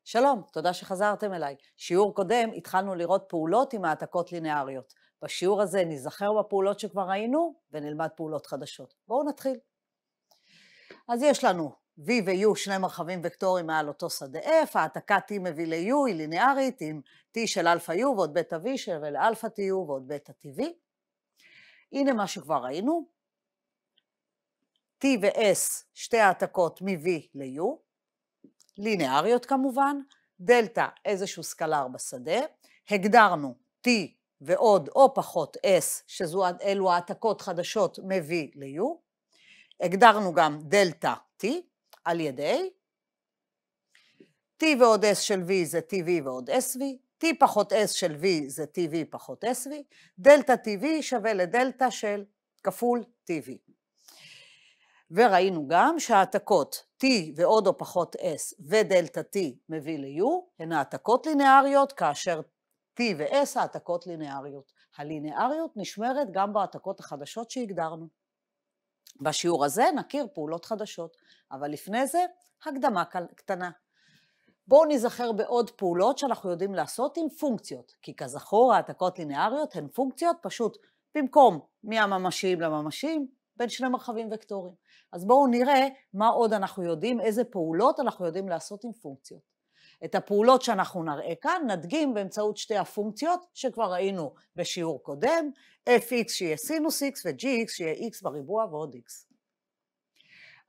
שלום, תודה שחזרתם אליי. שיעור קודם התחלנו לראות פעולות עם העתקות לינאריות. בשיעור הזה נזכר בפעולות שכבר ראינו ונלמד פעולות חדשות. בואו נתחיל. אז יש לנו V ו-U, שני מרחבים וקטוריים מעל אותו שדה F, העתקת T מביא ל-U היא לינארית עם T של אלפא U ועוד בטא V שווה לאלפא TU ועוד בטא TV. הנה מה שכבר ראינו. T ו-S, שתי העתקות מ-V ל-U, לינאריות כמובן, דלתא איזשהו סקלר בשדה, הגדרנו T ועוד או פחות S, שאלו העתקות חדשות מ-V ל-U, הגדרנו גם דלתא T על ידי, T ועוד S של V זה TV ועוד SV, T פחות S של V זה TV פחות SV, דלתא TV שווה לדלתא של כפול TV. וראינו גם שהעתקות T ועוד או פחות S ודלתא T מביא ל-U הן העתקות לינאריות, כאשר T ו-S העתקות לינאריות. הלינאריות נשמרת גם בהעתקות החדשות שהגדרנו. בשיעור הזה נכיר פעולות חדשות, אבל לפני זה הקדמה קטנה. בואו נזכר בעוד פעולות שאנחנו יודעים לעשות עם פונקציות, כי כזכור העתקות לינאריות הן פונקציות פשוט במקום מהממשיים לממשיים, בין שני מרחבים וקטוריים. אז בואו נראה מה עוד אנחנו יודעים, איזה פעולות אנחנו יודעים לעשות עם פונקציות. את הפעולות שאנחנו נראה כאן נדגים באמצעות שתי הפונקציות שכבר ראינו בשיעור קודם, fx שיהיה סינוס x ו-gx שיהיה x בריבוע ועוד x.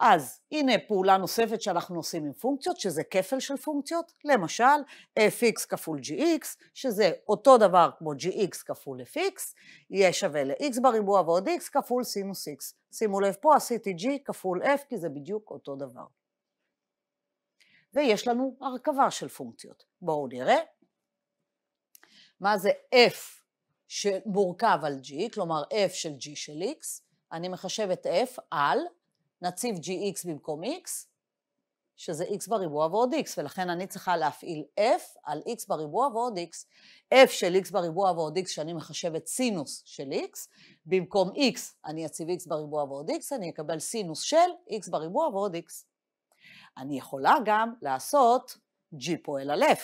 אז הנה פעולה נוספת שאנחנו עושים עם פונקציות, שזה כפל של פונקציות, למשל fx כפול gx, שזה אותו דבר כמו gx כפול fx, יהיה שווה ל-x בריבוע ועוד x כפול סינוס x. שימו לב פה עשיתי g כפול f כי זה בדיוק אותו דבר. ויש לנו הרכבה של פונקציות. בואו נראה מה זה f שמורכב על g, כלומר f של g של x, אני מחשב את f על נציב gx במקום x, שזה x בריבוע ועוד x, ולכן אני צריכה להפעיל f על x בריבוע ועוד x. f של x בריבוע ועוד x, שאני מחשבת סינוס של x, במקום x אני אציב x בריבוע ועוד x, אני אקבל סינוס של x בריבוע ועוד x. אני יכולה גם לעשות g פועל על f.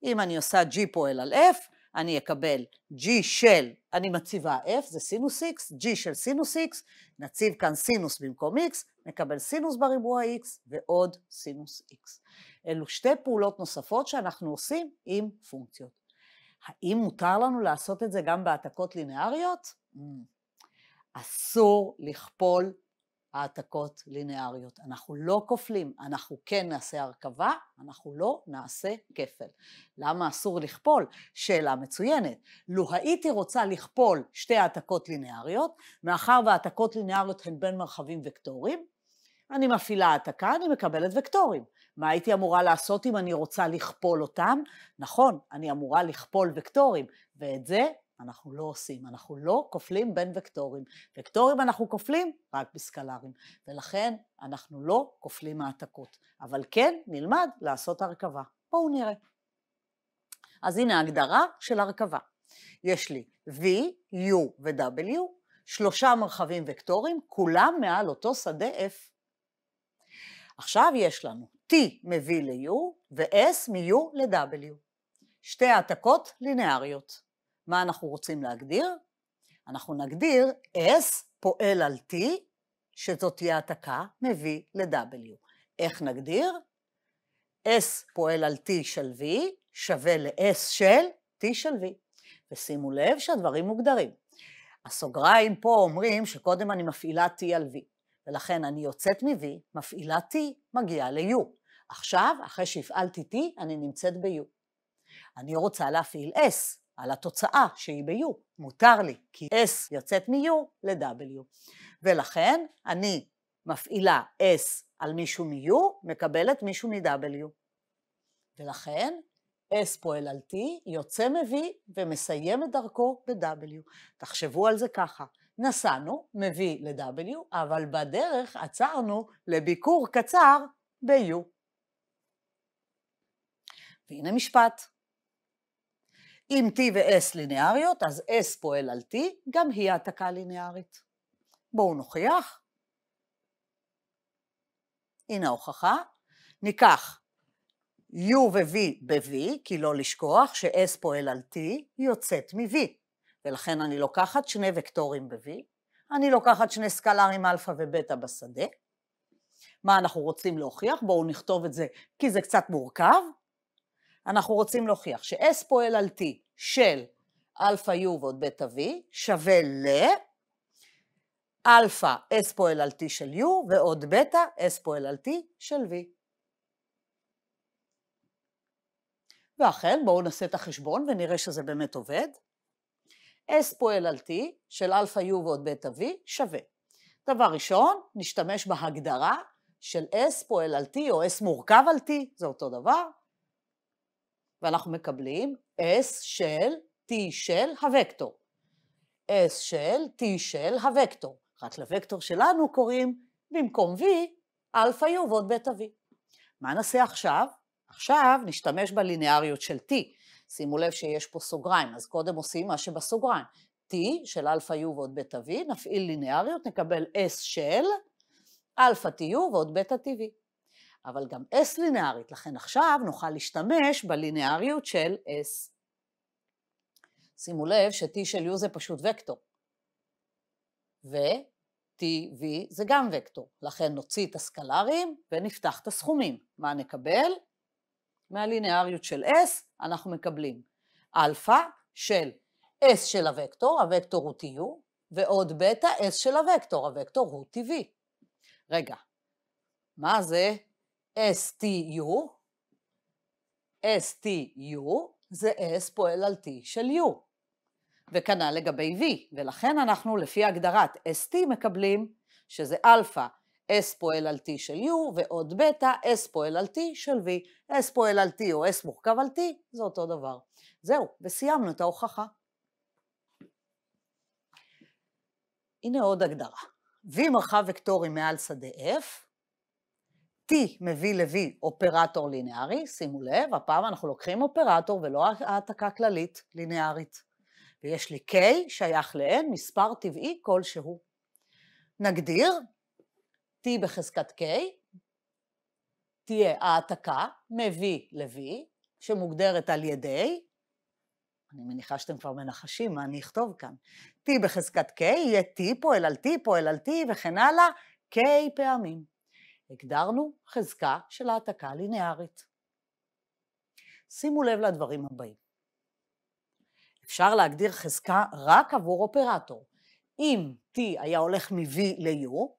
אם אני עושה g פועל על f, אני אקבל g של, אני מציבה f, זה סינוס x, g של סינוס x, נציב כאן סינוס במקום x, נקבל סינוס בריבוע x ועוד סינוס x. אלו שתי פעולות נוספות שאנחנו עושים עם פונקציות. האם מותר לנו לעשות את זה גם בהעתקות לינאריות? אסור לכפול העתקות לינאריות. אנחנו לא כופלים, אנחנו כן נעשה הרכבה, אנחנו לא נעשה כפל. למה אסור לכפול? שאלה מצוינת. לו הייתי רוצה לכפול שתי העתקות לינאריות, מאחר והעתקות לינאריות הן בין מרחבים וקטוריים, אני מפעילה העתקה, אני מקבלת וקטורים. מה הייתי אמורה לעשות אם אני רוצה לכפול אותם? נכון, אני אמורה לכפול וקטורים, ואת זה אנחנו לא עושים, אנחנו לא כופלים בין וקטורים. וקטורים אנחנו כופלים רק בסקלרים, ולכן אנחנו לא כופלים העתקות. אבל כן נלמד לעשות הרכבה. בואו נראה. אז הנה ההגדרה של הרכבה. יש לי V, U ו-W, שלושה מרחבים וקטורים, כולם מעל אותו שדה F. עכשיו יש לנו T מביא ל-U ו-S מ-U ל-W. שתי העתקות לינאריות. מה אנחנו רוצים להגדיר? אנחנו נגדיר S פועל על T, שזאת תהיה העתקה מביא ל-W. איך נגדיר? S פועל על T של V שווה ל-S של T של V. ושימו לב שהדברים מוגדרים. הסוגריים פה אומרים שקודם אני מפעילה T על V, ולכן אני יוצאת מ-V, מפעילה T, מגיעה ל-U. עכשיו, אחרי שהפעלתי T, אני נמצאת ב-U. אני רוצה להפעיל S על התוצאה שהיא ב-U, מותר לי, כי S יוצאת מ-U ל-W. ולכן אני מפעילה S על מישהו מ-U, מקבלת מישהו מ-W. ולכן S פועל על T, יוצא מ-V ומסיים את דרכו ב-W. תחשבו על זה ככה, נסענו מ-V ל-W, אבל בדרך עצרנו לביקור קצר ב-U. והנה משפט. אם T ו-S לינאריות, אז S פועל על T, גם היא העתקה לינארית. בואו נוכיח. הנה ההוכחה. ניקח U ו-V ב-V, כי לא לשכוח ש-S פועל על T, היא יוצאת מ-V. ולכן אני לוקחת שני וקטורים ב-V, אני לוקחת שני סקלרים אלפא ובטא בשדה. מה אנחנו רוצים להוכיח? בואו נכתוב את זה, כי זה קצת מורכב. אנחנו רוצים להוכיח ש-S פועל על T של אלפא U ועוד בטא V שווה לאלפא S פועל על T של U ועוד בטא S פועל על T של V. ואכן, בואו נעשה את החשבון ונראה שזה באמת עובד. S פועל על T של אלפא U ועוד בטא V שווה. דבר ראשון, נשתמש בהגדרה של S פועל על T או S מורכב על T, זה אותו דבר. ואנחנו מקבלים S של T של הוקטור. S של T של הוקטור. רק לוקטור שלנו קוראים במקום V, אלפא U ועוד בטא V. מה נעשה עכשיו? עכשיו נשתמש בליניאריות של T. שימו לב שיש פה סוגריים, אז קודם עושים מה שבסוגריים. T של אלפא U ועוד בטא V, נפעיל ליניאריות, נקבל S של אלפא TU ועוד בטא TV. אבל גם S ליניארית, לכן עכשיו נוכל להשתמש בליניאריות של S. שימו לב ש-T של U זה פשוט וקטור, ו-TV זה גם וקטור, לכן נוציא את הסקלרים ונפתח את הסכומים. מה נקבל? מהליניאריות של S אנחנו מקבלים אלפא של S של הוקטור, הוקטור הוא TU, ועוד בטא S של הוקטור, הוקטור הוא TV. רגע, מה זה STU? STU זה S פועל על T של U, וכנ"ל לגבי V, ולכן אנחנו לפי הגדרת ST מקבלים שזה אלפא S פועל על T של U ועוד בטא S פועל על T של V. S פועל על T או S מורכב על T זה אותו דבר. זהו, וסיימנו את ההוכחה. הנה עוד הגדרה. V מרחב וקטורי מעל שדה F, T מביא ל-V אופרטור ליניארי, שימו לב, הפעם אנחנו לוקחים אופרטור ולא העתקה כללית ליניארית. ויש לי K שייך ל-N, מספר טבעי כלשהו. נגדיר, T בחזקת K, תהיה העתקה מ-V ל-V, שמוגדרת על ידי, אני מניחה שאתם כבר מנחשים מה אני אכתוב כאן, T בחזקת K יהיה T פועל על T פועל על T וכן הלאה, K פעמים. הגדרנו חזקה של העתקה ליניארית. שימו לב לדברים הבאים. אפשר להגדיר חזקה רק עבור אופרטור. אם T היה הולך מ-V ל-U,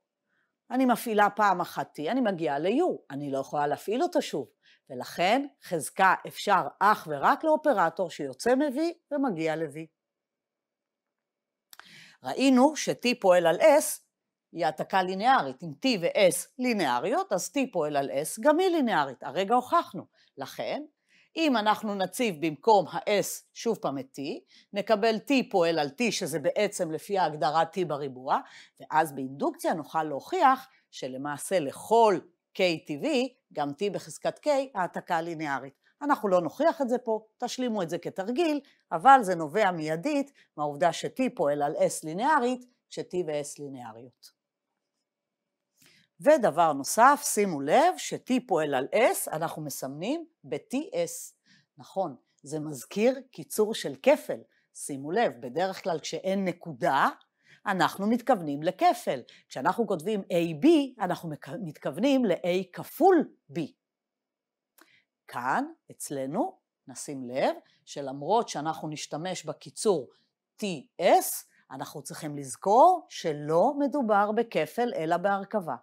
אני מפעילה פעם אחת T, אני מגיעה ל-U, אני לא יכולה להפעיל אותו שוב, ולכן חזקה אפשר אך ורק לאופרטור שיוצא מ-V ומגיע ל-V. ראינו ש-T פועל על S היא העתקה ליניארית, אם T ו-S ליניאריות, אז T פועל על S גם היא ליניארית, הרגע הוכחנו. לכן, אם אנחנו נציב במקום ה-S שוב פעם את T, נקבל T פועל על T, שזה בעצם לפי ההגדרה T בריבוע, ואז באינדוקציה נוכל להוכיח שלמעשה לכל KTV, גם T בחזקת K, העתקה ליניארית. אנחנו לא נוכיח את זה פה, תשלימו את זה כתרגיל, אבל זה נובע מיידית מהעובדה ש-T פועל על S ליניארית, כש-T ו-S ליניאריות. ודבר נוסף, שימו לב ש-T פועל על S, אנחנו מסמנים ב-TS. נכון, זה מזכיר קיצור של כפל. שימו לב, בדרך כלל כשאין נקודה, אנחנו מתכוונים לכפל. כשאנחנו כותבים AB, אנחנו מתכוונים ל-A כפול B. כאן, אצלנו, נשים לב שלמרות שאנחנו נשתמש בקיצור TS, אנחנו צריכים לזכור שלא מדובר בכפל אלא בהרכבה.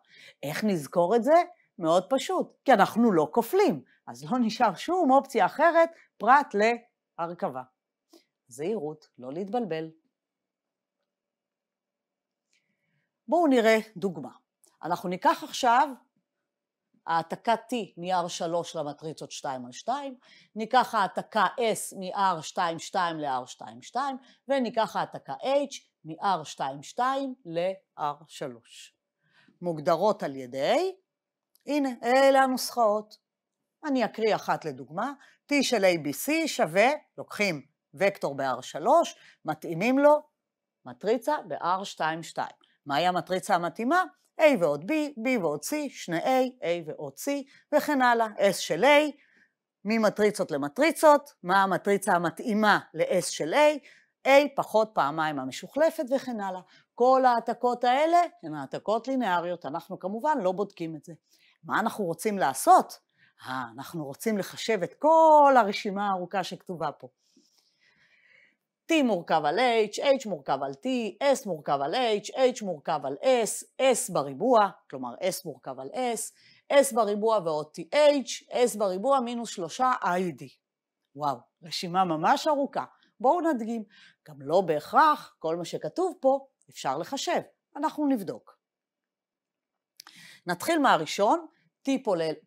איך נזכור את זה? מאוד פשוט, כי אנחנו לא כופלים, אז לא נשאר שום אופציה אחרת פרט להרכבה. זהירות, לא להתבלבל. בואו נראה דוגמה. אנחנו ניקח עכשיו העתקה T מ-R3 למטריצות 2 על 2, ניקח העתקה S מ-R22 ל-R22, וניקח העתקה H מ-R22 ל-R3. מוגדרות על ידי, הנה, אלה הנוסחאות. אני אקריא אחת לדוגמה, T של ABC שווה, לוקחים וקטור ב-R3, מתאימים לו מטריצה ב-R22. מהי המטריצה המתאימה? A ועוד B, B ועוד C, שני A, A ועוד C, וכן הלאה. S של A, ממטריצות למטריצות, מה המטריצה המתאימה ל-S של A, A פחות פעמיים המשוחלפת וכן הלאה. כל העתקות האלה הן העתקות לינאריות, אנחנו כמובן לא בודקים את זה. מה אנחנו רוצים לעשות? אנחנו רוצים לחשב את כל הרשימה הארוכה שכתובה פה. T מורכב על H, H מורכב על T, S מורכב על H, H מורכב על S, S בריבוע, כלומר S מורכב על S, S בריבוע ועוד TH, S בריבוע מינוס 3ID. וואו, רשימה ממש ארוכה. בואו נדגים. גם לא בהכרח כל מה שכתוב פה אפשר לחשב. אנחנו נבדוק. נתחיל מהראשון. T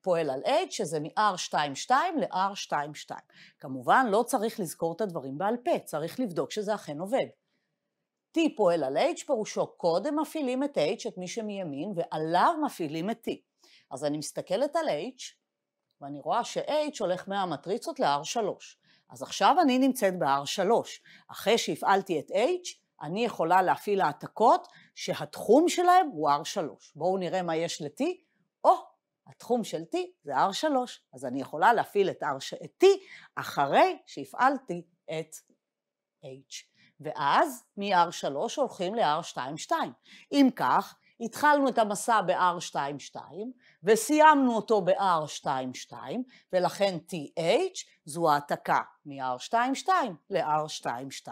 פועל על H, שזה מ-R22 ל-R22. כמובן לא צריך לזכור את הדברים בעל פה, צריך לבדוק שזה אכן עובד. T פועל על H, פירושו קודם מפעילים את H, את מי שמימין, ועליו מפעילים את T. אז אני מסתכלת על H, ואני רואה ש-H הולך מהמטריצות ל-R3. אז עכשיו אני נמצאת ב-R3. אחרי שהפעלתי את H, אני יכולה להפעיל העתקות שהתחום שלהם הוא R3. בואו נראה מה יש ל-T. התחום של T זה R3, אז אני יכולה להפעיל את T אחרי שהפעלתי את H. ואז מ-R3 הולכים ל-R22. אם כך, התחלנו את המסע ב-R22 וסיימנו אותו ב-R22, ולכן TH זו העתקה מ-R22 ל-R22.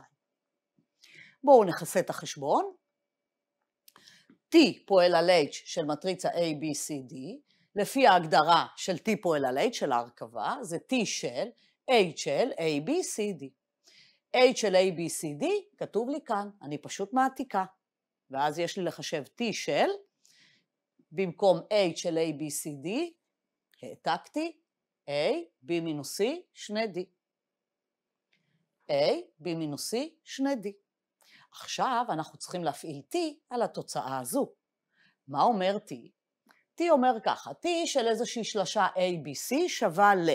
בואו נכסה את החשבון. T פועל על H של מטריצה A, B, C, D, לפי ההגדרה של T פועל על H של ההרכבה, זה T של H של A, B, C, D. H של A, B, C, D כתוב לי כאן, אני פשוט מעתיקה. ואז יש לי לחשב T של, במקום H של A, B, C, D, העתקתי A, B מינוס C, שני D. A, B מינוס C, שני D. עכשיו אנחנו צריכים להפעיל T על התוצאה הזו. מה אומר T? T אומר ככה, T של איזושהי שלשה A, B, C שווה ל.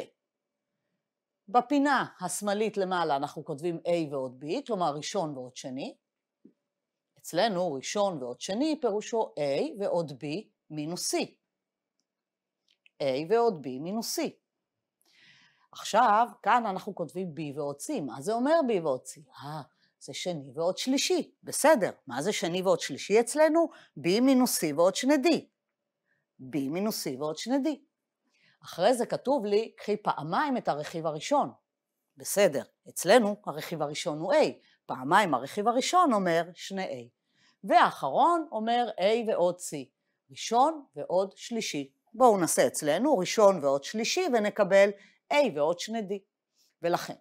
בפינה השמאלית למעלה אנחנו כותבים A ועוד B, כלומר ראשון ועוד שני. אצלנו ראשון ועוד שני פירושו A ועוד B מינוס C. A ועוד B מינוס C. עכשיו, כאן אנחנו כותבים B ועוד C. מה זה אומר B ועוד C? זה שני ועוד שלישי. בסדר. מה זה שני ועוד שלישי אצלנו? B מינוס C ועוד שני D. B מינוס C ועוד שני D. אחרי זה כתוב לי, קחי פעמיים את הרכיב הראשון. בסדר. אצלנו הרכיב הראשון הוא A. פעמיים הרכיב הראשון אומר שני A. והאחרון אומר A ועוד C. ראשון ועוד שלישי. בואו נעשה אצלנו ראשון ועוד שלישי ונקבל A ועוד שני D. ולכן,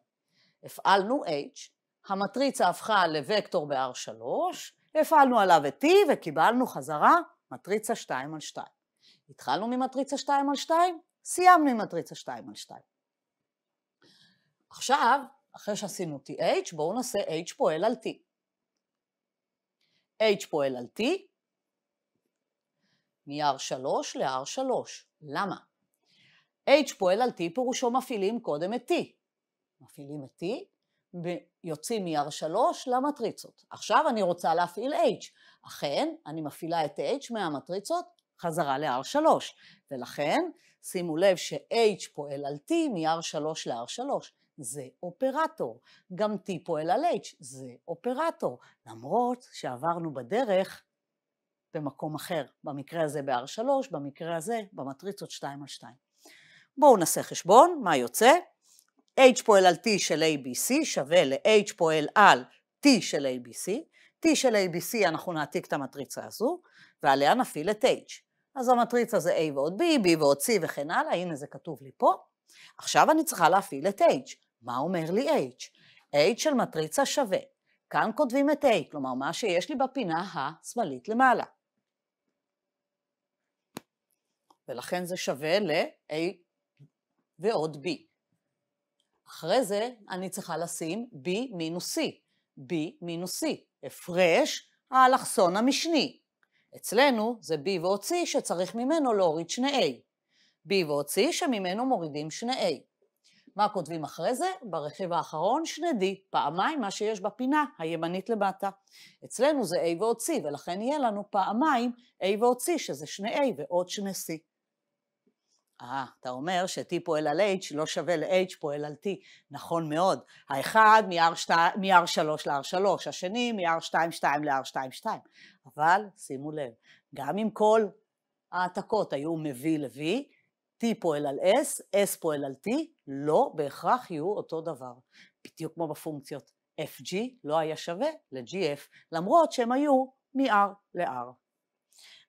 הפעלנו H, המטריצה הפכה לוקטור ב-R3, הפעלנו עליו את T וקיבלנו חזרה מטריצה 2 על 2. התחלנו ממטריצה 2 על 2, סיימנו עם מטריצה 2 על 2. עכשיו, אחרי שעשינו TH, בואו נעשה H פועל על T. H פועל על T, מ-R3 ל-R3. למה? H פועל על T פירושו מפעילים קודם את T. מפעילים את T ויוצאים מ-R3 למטריצות. עכשיו אני רוצה להפעיל H. אכן, אני מפעילה את H מהמטריצות חזרה ל-R3. ולכן, שימו לב ש-H פועל על T מ-R3 ל-R3. זה אופרטור. גם T פועל על H, זה אופרטור. למרות שעברנו בדרך במקום אחר. במקרה הזה ב-R3, במקרה הזה במטריצות 2 על 2. בואו נעשה חשבון, מה יוצא? H פועל על T של ABC שווה ל-H פועל על T של ABC. T של ABC אנחנו נעתיק את המטריצה הזו, ועליה נפעיל את H. אז המטריצה זה A ועוד B, B ועוד C וכן הלאה, הנה זה כתוב לי פה. עכשיו אני צריכה להפעיל את H. מה אומר לי H? H של מטריצה שווה. כאן כותבים את A, כלומר מה שיש לי בפינה השמאלית למעלה. ולכן זה שווה ל-A ועוד B. אחרי זה אני צריכה לשים B מינוס C. B מינוס C, הפרש האלכסון המשני. אצלנו זה B ועוד C שצריך ממנו להוריד שני A. B ועוד C שממנו מורידים שני A. מה כותבים אחרי זה? ברכיב האחרון שני D, פעמיים מה שיש בפינה הימנית למטה. אצלנו זה A ועוד C, ולכן יהיה לנו פעמיים A ועוד C, שזה שני A ועוד שני C. אתה אומר ש-T פועל על H לא שווה ל-H פועל על T. נכון מאוד. האחד מ-R3 ל-R3, השני מ-R22 ל-R22. אבל שימו לב, גם אם כל העתקות היו מביא ל-V, T פועל על S, S פועל על T, לא בהכרח יהיו אותו דבר. בדיוק כמו בפונקציות. FG לא היה שווה ל-GF, למרות שהם היו מ-R ל-R.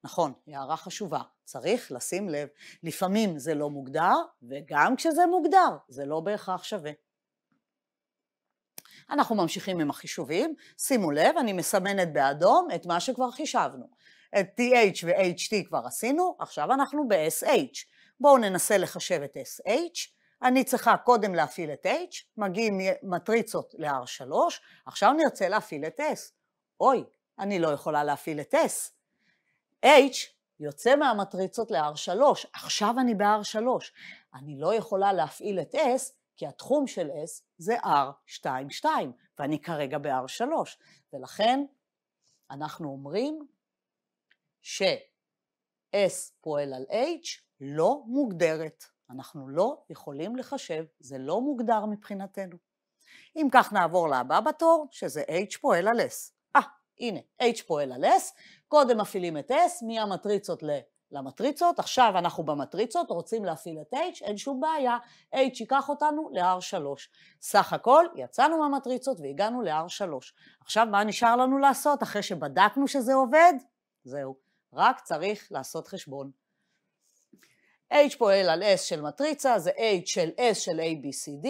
נכון, הערה חשובה, צריך לשים לב, לפעמים זה לא מוגדר, וגם כשזה מוגדר, זה לא בהכרח שווה. אנחנו ממשיכים עם החישובים, שימו לב, אני מסמנת באדום את מה שכבר חישבנו. את TH ו-HT כבר עשינו, עכשיו אנחנו ב-SH. בואו ננסה לחשב את SH, אני צריכה קודם להפעיל את H, מגיעים מטריצות ל-R3, עכשיו נרצה להפעיל את S. אוי, אני לא יכולה להפעיל את S. H יוצא מהמטריצות ל-R3, עכשיו אני ב-R3. אני לא יכולה להפעיל את S, כי התחום של S זה R22, ואני כרגע ב-R3. ולכן אנחנו אומרים ש-S פועל על H לא מוגדרת. אנחנו לא יכולים לחשב, זה לא מוגדר מבחינתנו. אם כך נעבור לבא בתור, שזה H פועל על S. הנה, H פועל על S, קודם מפעילים את S, מהמטריצות למטריצות, עכשיו אנחנו במטריצות, רוצים להפעיל את H, אין שום בעיה, H ייקח אותנו ל-R3. סך הכל יצאנו מהמטריצות והגענו ל-R3. עכשיו מה נשאר לנו לעשות אחרי שבדקנו שזה עובד? זהו, רק צריך לעשות חשבון. H פועל על S של מטריצה, זה H של S של ABCD,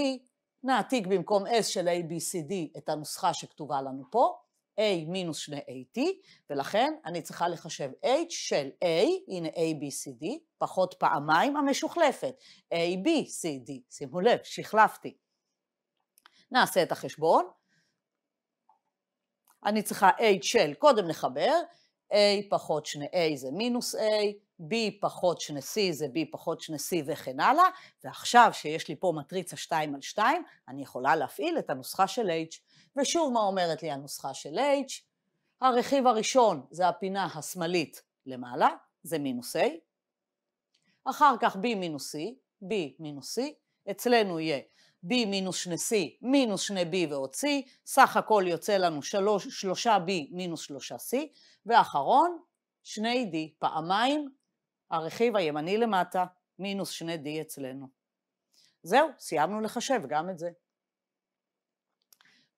נעתיק במקום S של ABCD את הנוסחה שכתובה לנו פה, A מינוס שני AT, ולכן אני צריכה לחשב H של A, הנה ABCD, פחות פעמיים המשוחלפת, ABCD, שימו לב, שחלפתי. נעשה את החשבון, אני צריכה H של, קודם נחבר, A פחות שני A זה מינוס A, B פחות שני C זה B פחות שני C וכן הלאה, ועכשיו שיש לי פה מטריצה 2 על 2, אני יכולה להפעיל את הנוסחה של H. ושוב מה אומרת לי הנוסחה של H? הרכיב הראשון זה הפינה השמאלית למעלה, זה מינוס A, אחר כך B מינוס C, B מינוס C, אצלנו יהיה B מינוס שני C מינוס שני B ועוד C, סך הכל יוצא לנו 3B מינוס 3C, ואחרון שני D, פעמיים הרכיב הימני למטה, מינוס שני D אצלנו. זהו, סיימנו לחשב גם את זה.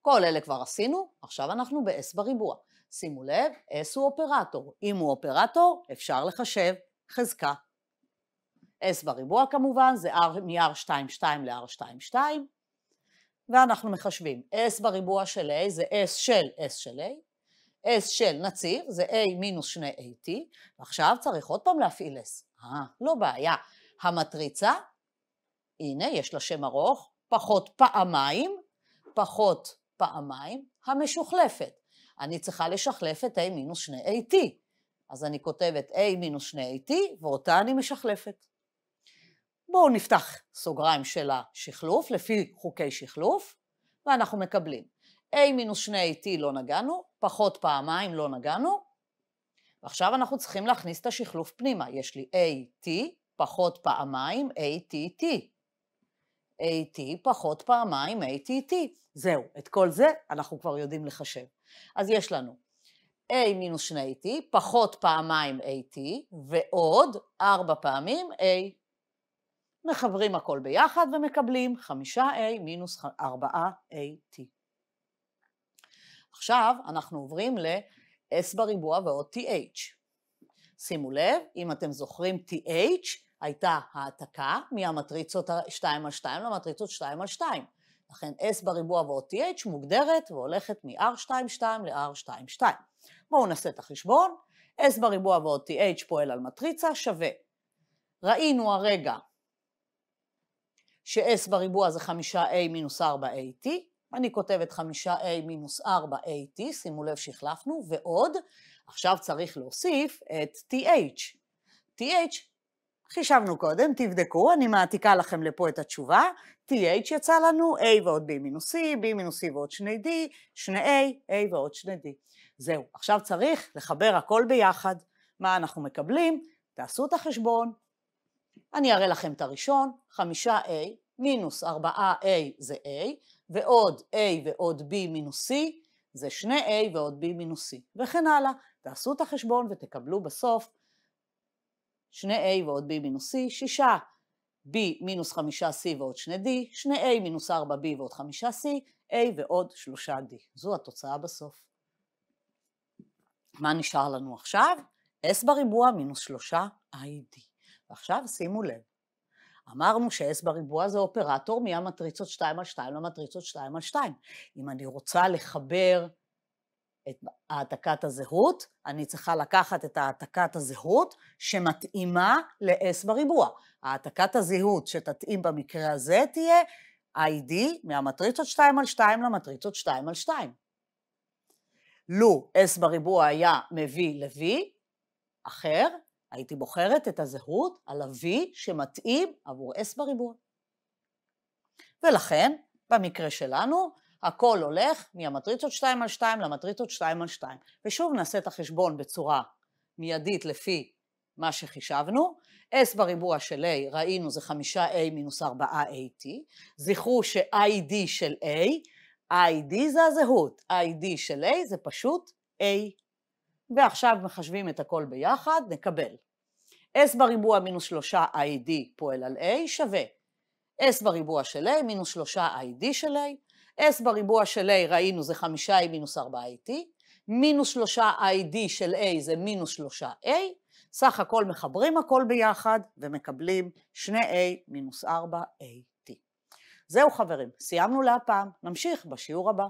כל אלה כבר עשינו, עכשיו אנחנו ב-S בריבוע. שימו לב, S הוא אופרטור. אם הוא אופרטור, אפשר לחשב חזקה. S בריבוע כמובן, זה מ-R22 ל-R22, ואנחנו מחשבים. S בריבוע של A זה S של A, S של נציב זה A מינוס שני AT, ועכשיו צריך עוד פעם להפעיל S. לא בעיה. המטריצה, הנה יש לה שם ארוך, פחות פעמיים, המשוחלפת. אני צריכה לשחלף את A מינוס שני AT. אז אני כותבת A מינוס שני AT, ואותה אני משחלפת. בואו נפתח סוגריים של השחלוף, לפי חוקי שחלוף, ואנחנו מקבלים. A מינוס שני AT לא נגענו, פחות פעמיים לא נגענו, ועכשיו אנחנו צריכים להכניס את השחלוף פנימה. יש לי AT פחות פעמיים ATT. AT פחות פעמיים ATT. זהו, את כל זה אנחנו כבר יודעים לחשב. אז יש לנו A מינוס שני AT פחות פעמיים AT ועוד 4 פעמים A. מחברים הכל ביחד ומקבלים 5A מינוס 4AT. עכשיו אנחנו עוברים ל-S בריבוע ועוד TH. שימו לב, אם אתם זוכרים TH הייתה העתקה מהמטריצות 2 על 2 למטריצות 2 על 2. לכן S בריבוע ועוד TH מוגדרת והולכת מ-R22 ל-R22. בואו נעשה את החשבון. S בריבוע ועוד TH פועל על מטריצה שווה. ראינו הרגע ש-S בריבוע זה 5A מינוס 4AT. אני כותבת 5A מינוס 4AT, שימו לב שהחלפנו, ועוד, עכשיו צריך להוסיף את TH. TH, חישבנו קודם, תבדקו, אני מעתיקה לכם לפה את התשובה, TH יצא לנו A ועוד B מינוס C, B מינוס C ועוד שני D, שני A, A ועוד שני D. זהו, עכשיו צריך לחבר הכל ביחד. מה אנחנו מקבלים? תעשו את החשבון. אני אראה לכם את הראשון, 5a מינוס 4a זה a, ועוד a ועוד b מינוס c זה 2a ועוד b מינוס c, וכן הלאה. תעשו את החשבון ותקבלו בסוף 2a ועוד b מינוס c, 6b מינוס 5c ועוד 2d, 2a מינוס 4b ועוד 5c, a ועוד 3d. זו התוצאה בסוף. מה נשאר לנו עכשיו? s בריבוע מינוס 3id. ועכשיו שימו לב, אמרנו ש-s בריבוע זה אופרטור מהמטריצות 2 על 2 למטריצות 2 על 2. אם אני רוצה לחבר את העתקת הזהות, אני צריכה לקחת את העתקת הזהות שמתאימה ל-s בריבוע. העתקת הזהות שתתאים במקרה הזה תהיה id מהמטריצות 2 על 2 למטריצות 2 על 2. לו s בריבוע היה מביא ל-v אחר, הייתי בוחרת את הזהות על ה-v שמתאים עבור s בריבוע. ולכן, במקרה שלנו, הכל הולך מהמטריצות 2 על 2 למטריצות 2 על 2. ושוב נעשה את החשבון בצורה מיידית לפי מה שחישבנו. s בריבוע של a ראינו זה 5a מינוס 4at. זכרו ש-id של id זה הזהות, id של a זה פשוט a. ועכשיו מחשבים את הכל ביחד, נקבל. s בריבוע מינוס 3id פועל על a שווה. s בריבוע של a מינוס 3id של a. s בריבוע של a ראינו זה 5a מינוס 4at. מינוס 3id של a זה מינוס 3a. סך הכל מחברים הכל ביחד ומקבלים 2a מינוס 4at. זהו חברים, סיימנו להפעם, נמשיך בשיעור הבא.